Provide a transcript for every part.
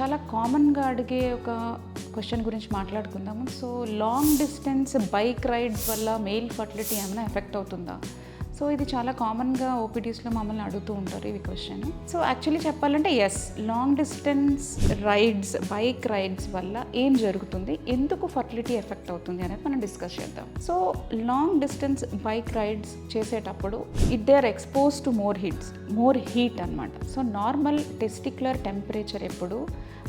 చాలా కామన్గా అడిగే ఒక క్వశ్చన్ గురించి మాట్లాడుకుందాము. So long distance bike rides వల్ల మెయిల్ ఫర్టిలిటీ ఏమైనా ఎఫెక్ట్ అవుతుందా? సో ఇది చాలా కామన్గా ఓపీడీస్లో మమ్మల్ని అడుగుతూ ఉంటారు ఈ క్వశ్చన్. సో యాక్చువల్లీ చెప్పాలంటే yes, long distance rides, bike rides వల్ల ఏం జరుగుతుంది, ఎందుకు ఫర్టిలిటీ ఎఫెక్ట్ అవుతుంది అనేది మనం డిస్కస్ చేద్దాం. So long distance bike rides చేసేటప్పుడు they are expose to more heat అనమాట. సో నార్మల్ టెస్టిక్యులర్ టెంపరేచర్ ఎప్పుడు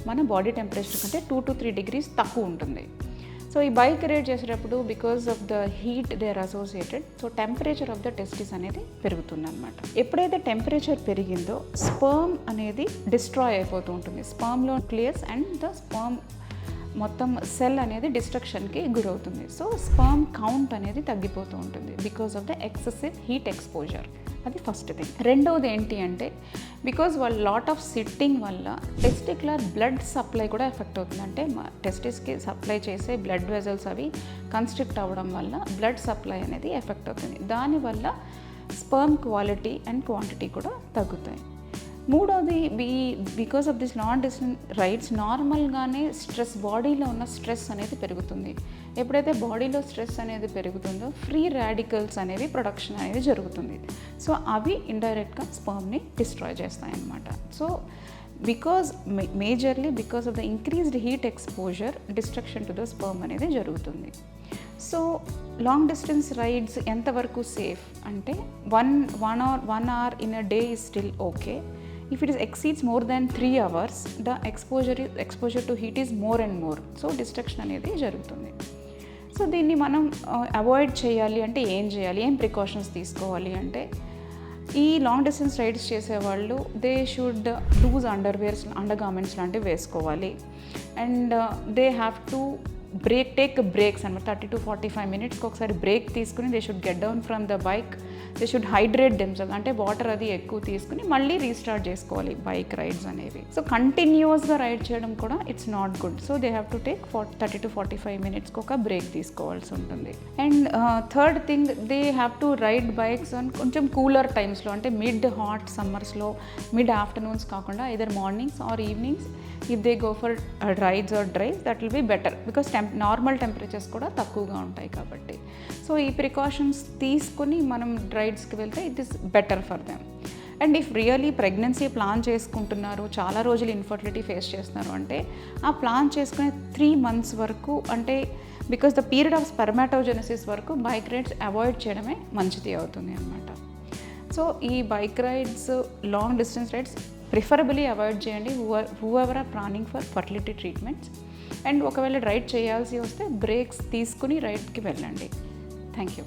మన బాడీ టెంపరేచర్ కంటే 2 to 3 degrees తక్కువ ఉంటుంది. సో ఈ బైక్ రైడ్ చేసేటప్పుడు because of the heat they are associated, so temperature of the testis అనేది పెరుగుతుంది అనమాట. ఎప్పుడైతే టెంపరేచర్ పెరిగిందో స్పర్మ్ అనేది డిస్ట్రాయ్ అయిపోతూ ఉంటుంది. స్పర్మ్లో న్యూక్లియస్ అండ్ ద స్పర్మ్ మొత్తం సెల్ అనేది డిస్ట్రక్షన్కి గురవుతుంది. సో స్పర్మ్ కౌంట్ అనేది తగ్గిపోతూ ఉంటుంది because of the excessive heat exposure. అది ఫస్ట్ థింగ్. రెండవది ఏంటి అంటే బికాజ్ వాళ్ళ లాట్ ఆఫ్ సిట్టింగ్ వల్ల టెస్టిక్యులర్ బ్లడ్ సప్లై కూడా ఎఫెక్ట్ అవుతుంది. అంటే టెస్టిస్కి సప్లై చేసే బ్లడ్ వెజల్స్ అవి కన్స్ట్రిక్ట్ అవ్వడం వల్ల బ్లడ్ సప్లై అనేది ఎఫెక్ట్ అవుతుంది. దానివల్ల స్పర్మ్ క్వాలిటీ అండ్ క్వాంటిటీ కూడా తగ్గుతాయి. మూడోది because of this long distance rides నార్మల్గానే స్ట్రెస్, బాడీలో ఉన్న స్ట్రెస్ అనేది పెరుగుతుంది. ఎప్పుడైతే బాడీలో స్ట్రెస్ అనేది పెరుగుతుందో ఫ్రీ రాడికల్స్ అనేవి ప్రొడక్షన్ అనేది జరుగుతుంది. సో అవి ఇండైరెక్ట్గా స్పర్మ్ని డిస్ట్రాయ్ చేస్తాయి అన్నమాట. So majorly because of the increased heat exposure destruction to the sperm అనేది జరుగుతుంది. సో లాంగ్ డిస్టెన్స్ రైడ్స్ ఎంతవరకు సేఫ్ అంటే one hour in a day is still okay. If it is exceeds more than 3 hours, the exposure to heat is more and more. So destruction అనేది జరుగుతుంది. So దీన్ని మనం avoid చేయాలి అంటే ఏం చేయాలి, ఏం ప్రికాషన్స్ తీసుకోవాలి అంటే ఈ లాంగ్ డిస్టెన్స్ రైడ్స్ చేసేవాళ్ళు they should loose under garments లాంటివి వేసుకోవాలి. And they have to take breaks అనమాట. 30 to 45 minutesకి ఒకసారి బ్రేక్ తీసుకుని they should get down from the bike. They should hydrate themselves, అంటే వాటర్ అది ఎక్కువ తీసుకుని మళ్ళీ రీస్టార్ట్ చేసుకోవాలి బైక్ రైడ్స్ అనేవి. సో కంటిన్యూస్గా రైడ్ చేయడం కూడా it's not good. So they have to take 30 to 45 minutesకి ఒక బ్రేక్ తీసుకోవాల్సి ఉంటుంది. And third thing, they have to ride bikes on కొంచెం కూలర్ టైమ్స్లో, అంటే మిడ్ హాట్ సమ్మర్స్లో, మిడ్ ఆఫ్టర్నూన్స్ కాకుండా either mornings or evenings. If they go for rides or drives that will be better because normal temperatures కూడా తక్కువగా ఉంటాయి కాబట్టి. So ఈ ప్రికాషన్స్ తీసుకుని మనం రైడ్స్కి వెళ్తే it is better for them. And if really pregnancy plan చేసుకుంటున్నారు, చాలా రోజులు ఇన్ఫర్టిలిటీ ఫేస్ చేస్తున్నారు అంటే ఆ ప్లాన్ చేసుకునే 3 months వరకు, అంటే బికాస్ ద పీరియడ్ ఆఫ్ స్పెర్మాటోజెనసిస్ వరకు బైక్ రైడ్స్ అవాయిడ్ చేయడమే మంచిది అవుతుంది అన్నమాట. సో ఈ bike rides, long distance rides preferably avoid చేయండి whoever are planning for fertility treatments. And ఒకవేళ రైడ్ చేయాల్సి వస్తే బ్రేక్స్ తీసుకుని రైడ్కి వెళ్ళండి. Thank you.